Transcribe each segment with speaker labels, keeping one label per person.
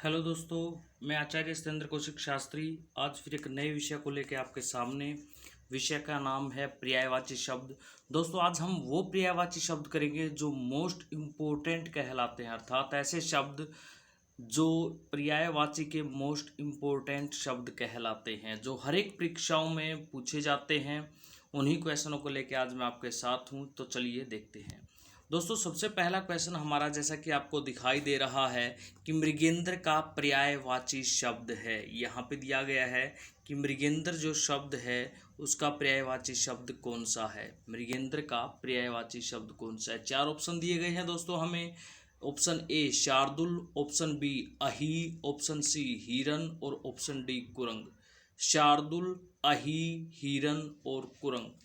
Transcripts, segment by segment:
Speaker 1: Hello दोस्तों, मैं आचार्य सत्येंद्र कौशिक शास्त्री आज फिर एक नए विषय को लेकर आपके सामने। विषय का नाम है पर्यायवाची शब्द। दोस्तों, आज हम वो पर्यायवाची शब्द करेंगे जो मोस्ट इम्पोर्टेंट कहलाते हैं, अर्थात ऐसे शब्द जो पर्यायवाची के मोस्ट इम्पोर्टेंट शब्द कहलाते हैं, जो हर एक परीक्षाओं में पूछे जाते हैं। उन्हीं क्वेश्चनों को लेकर आज मैं आपके साथ हूँ, तो चलिए देखते हैं। दोस्तों, सबसे पहला क्वेश्चन हमारा, जैसा कि आपको दिखाई दे रहा है, कि मृगेंद्र का पर्यायवाची शब्द है। यहाँ पे दिया गया है कि मृगेंद्र जो शब्द है उसका पर्यायवाची शब्द कौन सा है। मृगेंद्र का पर्यायवाची शब्द कौन सा है। चार ऑप्शन दिए गए हैं दोस्तों हमें। ऑप्शन ए शार्दुल, ऑप्शन बी अही, ऑप्शन सी हिरन और ऑप्शन डी कुरंग। शार्दुल, अही, हिरन और कुरंग।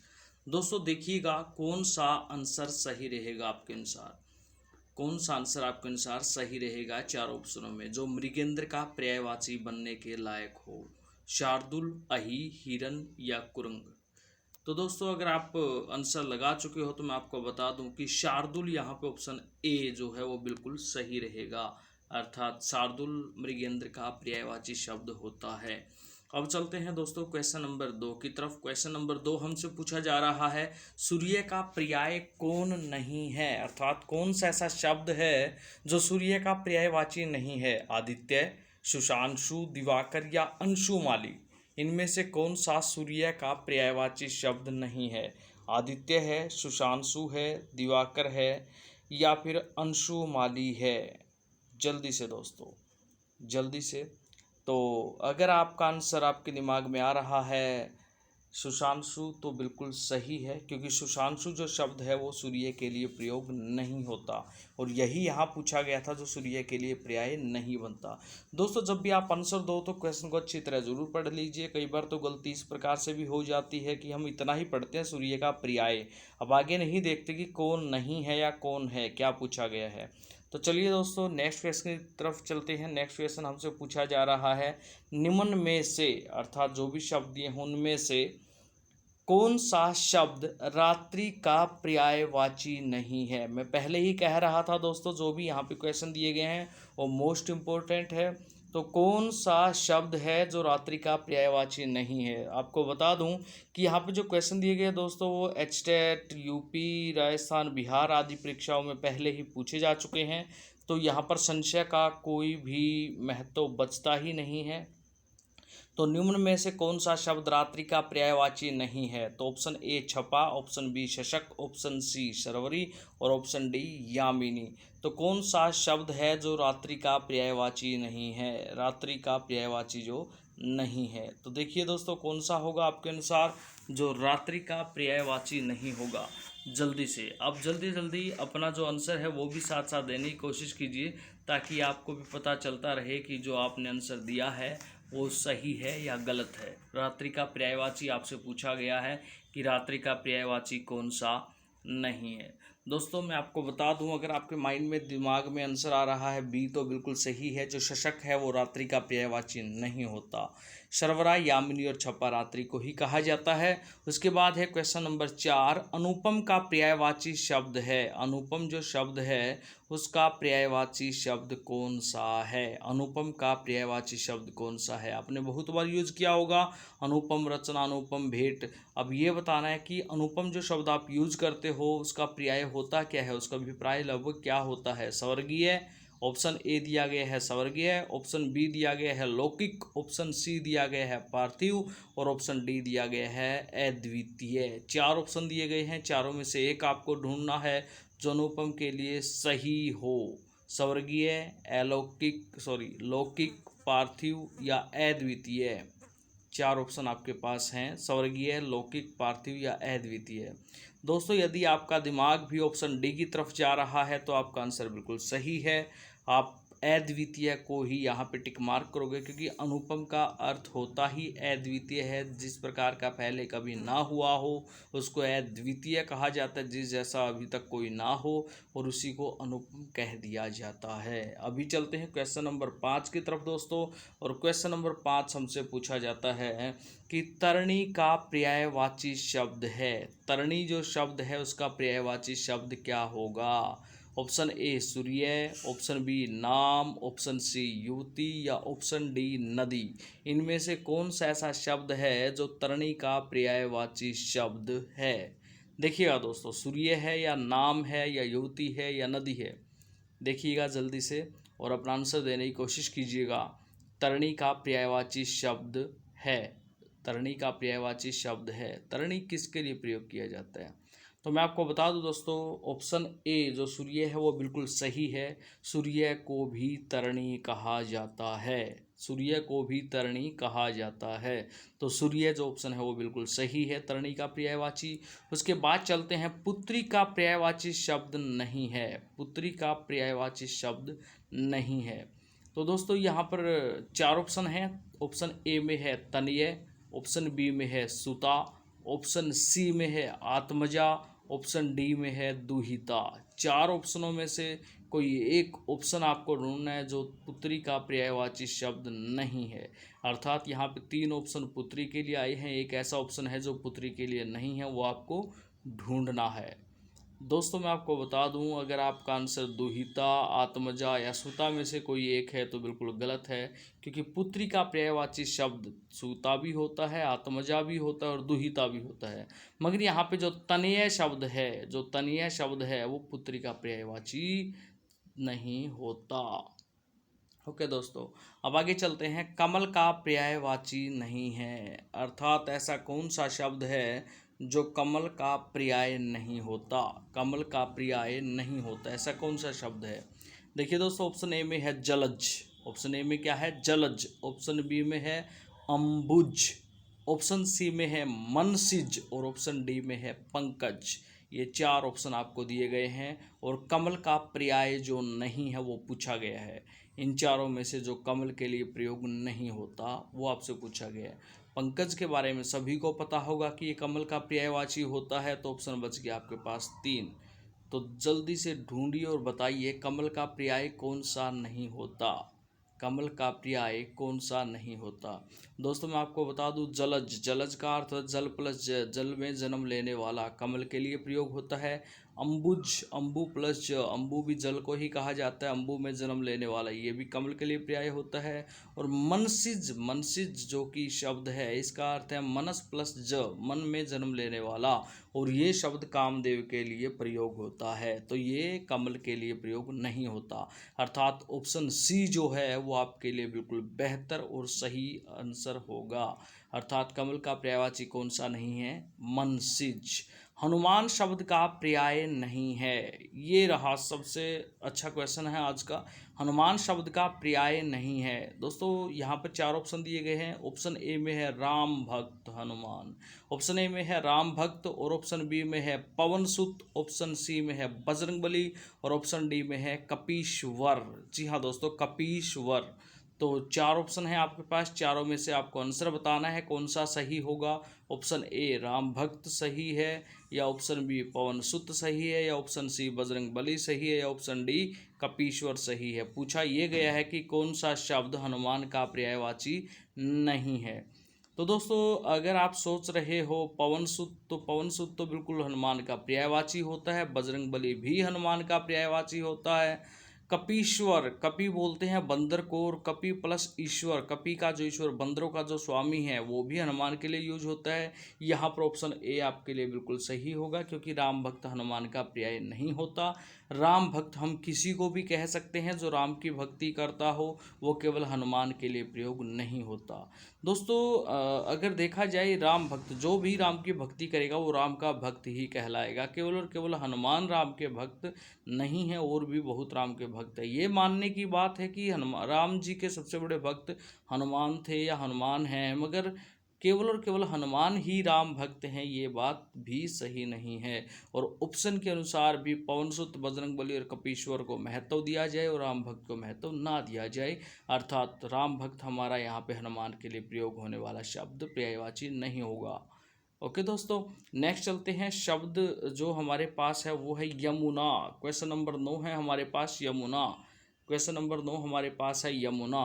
Speaker 1: दोस्तों देखिएगा कौन सा आंसर सही रहेगा आपके अनुसार। कौन सा आंसर आपके अनुसार सही रहेगा चार ऑप्शनों में, जो मृगेंद्र का पर्यायवाची बनने के लायक हो। शार्दुल, अही, हिरन या कुरंग। तो दोस्तों, अगर आप आंसर लगा चुके हो तो मैं आपको बता दूं कि शार्दुल यहाँ पे ऑप्शन ए जो है वो बिल्कुल सही रहेगा। अर्थात शार्दुल मृगेंद्र का पर्यायवाची शब्द होता है। अब चलते हैं दोस्तों क्वेश्चन नंबर 2 की तरफ। क्वेश्चन नंबर 2 हमसे पूछा जा रहा है, सूर्य का पर्याय कौन नहीं है। अर्थात कौन सा ऐसा शब्द है जो सूर्य का पर्यायवाची नहीं है। आदित्य, सुशांशु, दिवाकर या अंशुमाली। इनमें से कौन सा सूर्य का पर्यायवाची शब्द नहीं है। आदित्य है, सुशांशु है, दिवाकर है या फिर अंशुमाली है। जल्दी से दोस्तों, जल्दी से। तो अगर आपका आंसर आपके दिमाग में आ रहा है सुशांशु, तो बिल्कुल सही है, क्योंकि सुशांशु जो शब्द है वो सूर्य के लिए प्रयोग नहीं होता और यही यहाँ पूछा गया था जो सूर्य के लिए पर्याय नहीं बनता। दोस्तों, जब भी आप आंसर दो तो क्वेश्चन को अच्छी तरह ज़रूर पढ़ लीजिए। कई बार तो गलती इस प्रकार से भी हो जाती है कि हम इतना ही पढ़ते हैं सूर्य का पर्याय, अब आगे नहीं देखते कि कौन नहीं है या कौन है, क्या पूछा गया है। तो चलिए दोस्तों नेक्स्ट क्वेश्चन की तरफ चलते हैं। नेक्स्ट क्वेश्चन हमसे पूछा जा रहा है, निम्न में से, अर्थात जो भी शब्द दिए हैं उनमें से कौन सा शब्द रात्रि का पर्यायवाची नहीं है। मैं पहले ही कह रहा था दोस्तों, जो भी यहाँ पे क्वेश्चन दिए गए हैं वो मोस्ट इम्पोर्टेंट है। तो कौन सा शब्द है जो रात्रि का पर्यायवाची नहीं है। आपको बता दूं कि यहाँ पे जो क्वेश्चन दिए गए दोस्तों वो एचटेट, यूपी, राजस्थान, बिहार आदि परीक्षाओं में पहले ही पूछे जा चुके हैं। तो यहाँ पर संशय का कोई भी महत्व बचता ही नहीं है। तो निम्न में से कौन सा शब्द रात्रि का पर्यायवाची नहीं है। तो ऑप्शन ए छपा, ऑप्शन बी शशक, ऑप्शन सी शर्वरी और ऑप्शन डी यामिनी। तो कौन सा शब्द है जो रात्रि का पर्यायवाची नहीं है। रात्रि का पर्यायवाची जो नहीं है, तो देखिए दोस्तों कौन सा होगा आपके अनुसार जो रात्रि का पर्यायवाची नहीं होगा। जल्दी से आप जल्दी जल्दी अपना जो आंसर है वो भी साथ साथ देने की कोशिश कीजिए, ताकि आपको भी पता चलता रहे कि जो आपने आंसर दिया है वो सही है या गलत है। रात्रि का पर्यायवाची आपसे पूछा गया है कि रात्रि का पर्यायवाची कौन सा नहीं है। दोस्तों, मैं आपको बता दूं, अगर आपके माइंड में दिमाग में आंसर आ रहा है बी, तो बिल्कुल सही है। जो शशक है वो रात्रि का पर्यायवाची नहीं होता। शर्वरा, यामिनी और छपा रात्रि को ही कहा जाता है। उसके बाद है क्वेश्चन नंबर 4, अनुपम का पर्यायवाची शब्द है। अनुपम जो शब्द है उसका पर्यायवाची शब्द कौन सा है। अनुपम का पर्यायवाची शब्द कौन सा है। आपने बहुत बार यूज किया होगा अनुपम रचना, अनुपम भेंट। अब ये बताना है कि अनुपम जो शब्द आप यूज करते हो उसका पर्याय होता क्या है, उसका अभिप्राय लगभग क्या होता है। स्वर्गीय, ऑप्शन ए दिया गया है स्वर्गीय, ऑप्शन बी दिया गया है लौकिक, ऑप्शन सी दिया गया है पार्थिव और ऑप्शन डी दिया गया है अद्वितीय। चार ऑप्शन दिए गए हैं, चारों में से एक आपको ढूंढना है जो अनुपम के लिए सही हो। स्वर्गीय, अलौकिक, लौकिक, पार्थिव या अद्वितीय। चार ऑप्शन आपके पास हैं, स्वर्गीय, लौकिक, पार्थिव या अद्वितीय। दोस्तों, यदि आपका दिमाग भी ऑप्शन डी की तरफ जा रहा है तो आपका आंसर बिल्कुल सही है। आप अद्वितीय को ही यहाँ पे टिक मार्क करोगे, क्योंकि अनुपम का अर्थ होता ही अद्वितीय है। जिस प्रकार का पहले कभी ना हुआ हो उसको अद्वितीय कहा जाता है, जिस जैसा अभी तक कोई ना हो और उसी को अनुपम कह दिया जाता है। अभी चलते हैं क्वेश्चन नंबर 5 की तरफ दोस्तों। और क्वेश्चन नंबर 5 हमसे पूछा जाता है कि तरणी का पर्यायवाची शब्द है। तरणी जो शब्द है उसका पर्यायवाची शब्द क्या होगा। ऑप्शन ए सूर्य, ऑप्शन बी नाम, ऑप्शन सी युवती या ऑप्शन डी नदी। इनमें से कौन सा ऐसा शब्द है जो तरणी का पर्यायवाची शब्द है? देखिएगा दोस्तों, सूर्य है या नाम है या युवती है या नदी है। देखिएगा जल्दी से और अपना आंसर देने की कोशिश कीजिएगा। तरणी का पर्यायवाची शब्द है, तरणी का पर्यायवाची शब्द है। तरणी किसके लिए प्रयोग किया जाता है? तो मैं आपको बता दूं दोस्तों, ऑप्शन ए जो सूर्य है वो बिल्कुल सही है। सूर्य को भी तरणी कहा जाता है, सूर्य को भी तरणी कहा जाता है। तो सूर्य जो ऑप्शन है वो बिल्कुल सही है, तरणी का पर्यायवाची। उसके बाद चलते हैं, पुत्री का पर्यायवाची शब्द नहीं है, पुत्री का पर्यायवाची शब्द नहीं है। तो दोस्तों यहाँ पर चार ऑप्शन हैं। ऑप्शन ए में है तनय, ऑप्शन बी में है सुता, ऑप्शन सी में है आत्मजा, ऑप्शन डी में है दुहिता। चार ऑप्शनों में से कोई एक ऑप्शन आपको ढूंढना है जो पुत्री का पर्यायवाची शब्द नहीं है। अर्थात यहाँ पे तीन ऑप्शन पुत्री के लिए आए हैं, एक ऐसा ऑप्शन है जो पुत्री के लिए नहीं है, वो आपको ढूंढना है। दोस्तों मैं आपको बता दूं, अगर आपका आंसर दुहिता, आत्मजा या सुता में से कोई एक है तो बिल्कुल गलत है, क्योंकि पुत्री का पर्यायवाची शब्द सुता भी होता है, आत्मजा भी होता है और दुहिता भी होता है। मगर यहाँ पे जो तनय शब्द है, जो तनय शब्द है वो पुत्री का पर्यायवाची नहीं होता। ओके दोस्तों, अब आगे चलते हैं। कमल का पर्यायवाची नहीं है, अर्थात ऐसा कौन सा शब्द है जो कमल का पर्याय नहीं होता? कमल का पर्याय नहीं होता, ऐसा कौन सा शब्द है? देखिए दोस्तों, ऑप्शन ए में है जलज, ऑप्शन ए में क्या है? जलज। ऑप्शन बी में है अम्बुज, ऑप्शन सी में है मनसिज और ऑप्शन डी में है पंकज। ये चार ऑप्शन आपको दिए गए हैं और कमल का पर्याय जो नहीं है वो पूछा गया है। इन चारों में से जो कमल के लिए प्रयोग नहीं होता वो आपसे पूछा गया है। पंकज के बारे में सभी को पता होगा कि ये कमल का पर्यायवाची होता है, तो ऑप्शन बच गया आपके पास तीन। तो जल्दी से ढूंढिए और बताइए कमल का पर्याय कौन सा नहीं होता, कमल का पर्याय कौन सा नहीं होता। दोस्तों मैं आपको बता दूं, जलज, जलज का अर्थ जल प्लस जल में जन्म लेने वाला, कमल के लिए प्रयोग होता है। अम्बुज, अम्बु प्लस अम्बु भी जल को ही कहा जाता है, अम्बु में जन्म लेने वाला, ये भी कमल के लिए पर्याय होता है। और मनसिज, मनसिज जो कि शब्द है इसका अर्थ है मनस प्लस ज, मन में जन्म लेने वाला, और ये शब्द कामदेव के लिए प्रयोग होता है, तो ये कमल के लिए प्रयोग नहीं होता। अर्थात ऑप्शन सी जो है वो आपके लिए बिल्कुल बेहतर और सही आंसर होगा। अर्थात कमल का पर्यायवाची कौन सा नहीं है? मनसिज। हनुमान शब्द का पर्याय नहीं है, ये रहा सबसे अच्छा क्वेश्चन है आज का। हनुमान शब्द का पर्याय नहीं है। दोस्तों यहाँ पर चार ऑप्शन दिए गए हैं। ऑप्शन ए में है राम भक्त हनुमान, ऑप्शन ए में है राम भक्त और ऑप्शन बी में है पवन सुत, ऑप्शन सी में है बजरंगबली और ऑप्शन डी में है कपीश्वर। जी हाँ दोस्तों, कपीश्वर। तो चार ऑप्शन है आपके पास, चारों में से आपको आंसर बताना है कौन सा सही होगा। ऑप्शन ए राम भक्त सही है, या ऑप्शन बी पवन सुत सही है, या ऑप्शन सी बजरंग बली सही है, या ऑप्शन डी कपीश्वर सही है। पूछा ये गया है कि कौन सा शब्द हनुमान का पर्यायवाची नहीं है। तो दोस्तों अगर आप सोच रहे हो पवन सुत, तो पवन सुत तो बिल्कुल हनुमान का पर्यायवाची होता है, बजरंग बली भी हनुमान का पर्यायवाची होता है। कपीश्वर, कपि बोलते हैं बंदर को, और कपि प्लस ईश्वर, कपि का जो ईश्वर बंदरों का जो स्वामी है वो भी हनुमान के लिए यूज होता है। यहाँ पर ऑप्शन ए आपके लिए बिल्कुल सही होगा, क्योंकि राम भक्त हनुमान का पर्याय नहीं होता। राम भक्त हम किसी को भी कह सकते हैं जो राम की भक्ति करता हो, वो केवल हनुमान के लिए प्रयोग नहीं होता। दोस्तों अगर देखा जाए, राम भक्त जो भी राम की भक्ति करेगा वो राम का भक्त ही कहलाएगा। केवल और केवल हनुमान राम के भक्त नहीं है, और भी बहुत राम के भक्त है। ये मानने की बात है कि हनुमान, राम जी के सबसे बड़े भक्त हनुमान थे या हनुमान हैं, मगर केवल और केवल हनुमान ही राम भक्त हैं, ये बात भी सही नहीं है। और ऑप्शन के अनुसार भी पवन सुत, बजरंगबली और कपीश्वर को महत्व दिया जाए और राम भक्त को महत्व ना दिया जाए। अर्थात राम भक्त हमारा यहाँ पे हनुमान के लिए प्रयोग होने वाला शब्द पर्यायवाची नहीं होगा। ओके दोस्तों, नेक्स्ट चलते हैं। शब्द जो हमारे पास है वो है यमुना। क्वेश्चन नंबर 9 है हमारे पास यमुना। क्वेश्चन नंबर 9 हमारे पास है यमुना।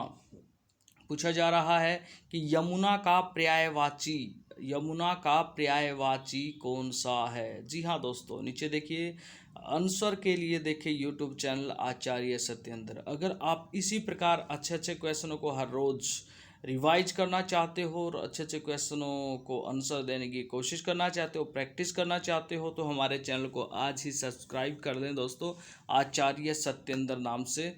Speaker 1: पूछा जा रहा है कि यमुना का पर्यायवाची, यमुना का पर्यायवाची कौन सा है? जी हाँ दोस्तों, नीचे देखिए आंसर के लिए देखिए यूट्यूब चैनल आचार्य सत्येंद्र। अगर आप इसी प्रकार अच्छे अच्छे क्वेश्चनों को हर रोज रिवाइज करना चाहते हो और अच्छे अच्छे क्वेश्चनों को आंसर देने की कोशिश करना चाहते हो, प्रैक्टिस करना चाहते हो, तो हमारे चैनल को आज ही सब्सक्राइब कर दें दोस्तों, आचार्य सत्येंद्र नाम से।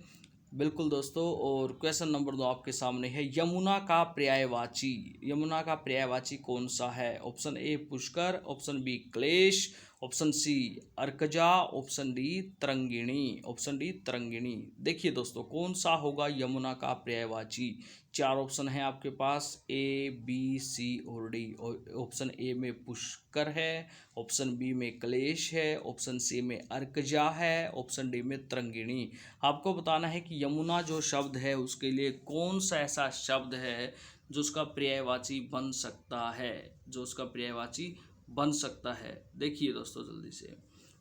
Speaker 1: बिल्कुल दोस्तों, और क्वेश्चन नंबर 2 आपके सामने है, यमुना का पर्यायवाची, यमुना का पर्यायवाची कौन सा है? ऑप्शन ए पुष्कर, ऑप्शन बी क्लेश, ऑप्शन सी अर्कजा, ऑप्शन डी तरंगिणी, ऑप्शन डी तरंगिणी। देखिए दोस्तों, कौन सा होगा यमुना का पर्यायवाची? 4 ऑप्शन है आपके पास, ए बी सी और डी। ऑप्शन ए में पुष्कर है, ऑप्शन बी में क्लेश है, ऑप्शन सी में अर्कजा है, ऑप्शन डी में तरंगिणी। आपको बताना है कि यमुना जो शब्द है उसके लिए कौन सा ऐसा शब्द है जो उसका पर्यायवाची बन सकता है, जो उसका पर्यायवाची बन सकता है। देखिए दोस्तों जल्दी से।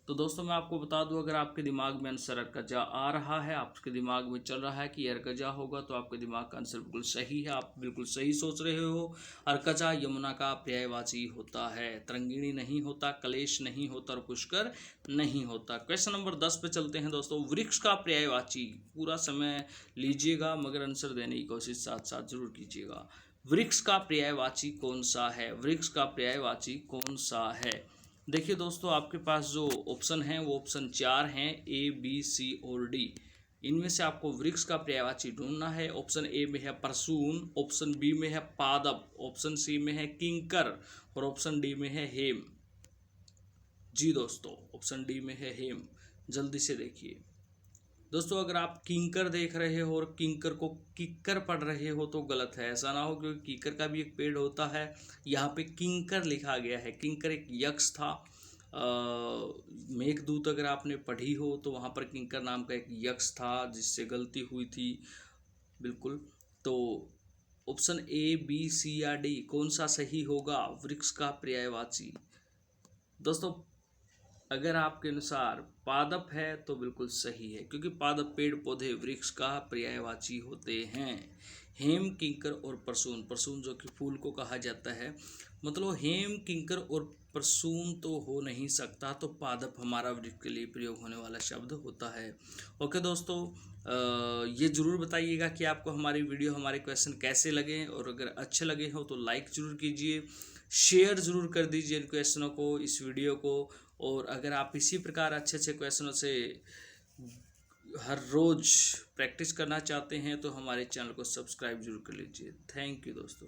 Speaker 1: तो दोस्तों मैं आपको बता दूं, अगर आपके दिमाग में आंसर अर्कजा आ रहा है, आपके दिमाग में चल रहा है कि अर्कजा होगा, तो आपके दिमाग का आंसर बिल्कुल सही है, आप बिल्कुल सही सोच रहे हो। अर्कजा यमुना का पर्यायवाची होता है, तरंगिणी नहीं होता, कलेश नहीं होता और पुष्कर नहीं होता। क्वेश्चन नंबर 10 पे चलते हैं दोस्तों। वृक्ष का पर्यायवाची, पूरा समय लीजिएगा मगर आंसर देने की कोशिश साथ साथ जरूर कीजिएगा। वृक्ष का पर्यायवाची कौन सा है? वृक्ष का पर्यायवाची कौन सा है? देखिए दोस्तों, आपके पास जो ऑप्शन हैं वो ऑप्शन 4 हैं, ए बी सी और डी। इनमें से आपको वृक्ष का पर्यायवाची ढूंढना है। ऑप्शन ए में है परसून, ऑप्शन बी में है पादप, ऑप्शन सी में है किंकर और ऑप्शन डी में है हेम। जी दोस्तों, ऑप्शन डी में है हेम। जल्दी से देखिए दोस्तों, अगर आप किंकर देख रहे हो और किंकर को किक्कर पढ़ रहे हो तो गलत है। ऐसा ना हो, क्योंकि किक्कर का भी एक पेड़ होता है, यहाँ पे किंकर लिखा गया है। किंकर एक यक्ष था। मेघदूत अगर आपने पढ़ी हो तो वहाँ पर किंकर नाम का एक यक्ष था जिससे गलती हुई थी। बिल्कुल, तो ऑप्शन ए बी सी या डी कौन सा सही होगा वृक्ष का पर्यायवाची? दोस्तों अगर आपके अनुसार पादप है तो बिल्कुल सही है, क्योंकि पादप पेड़ पौधे वृक्ष का पर्यायवाची होते हैं। हेम, किंकर और परसून, परसून जो कि फूल को कहा जाता है, मतलब हेम, किंकर और परसून तो हो नहीं सकता, तो पादप हमारा वृक्ष के लिए प्रयोग होने वाला शब्द होता है। ओके दोस्तों, ये ज़रूर बताइएगा कि आपको हमारी वीडियो, हमारे क्वेश्चन कैसे लगे, और अगर अच्छे लगे हो तो लाइक ज़रूर कीजिए, शेयर ज़रूर कर दीजिए इन क्वेश्चनों को, इस वीडियो को। और अगर आप इसी प्रकार अच्छे अच्छे क्वेश्चनों से हर रोज़ प्रैक्टिस करना चाहते हैं तो हमारे चैनल को सब्सक्राइब जरूर कर लीजिए। थैंक यू दोस्तों।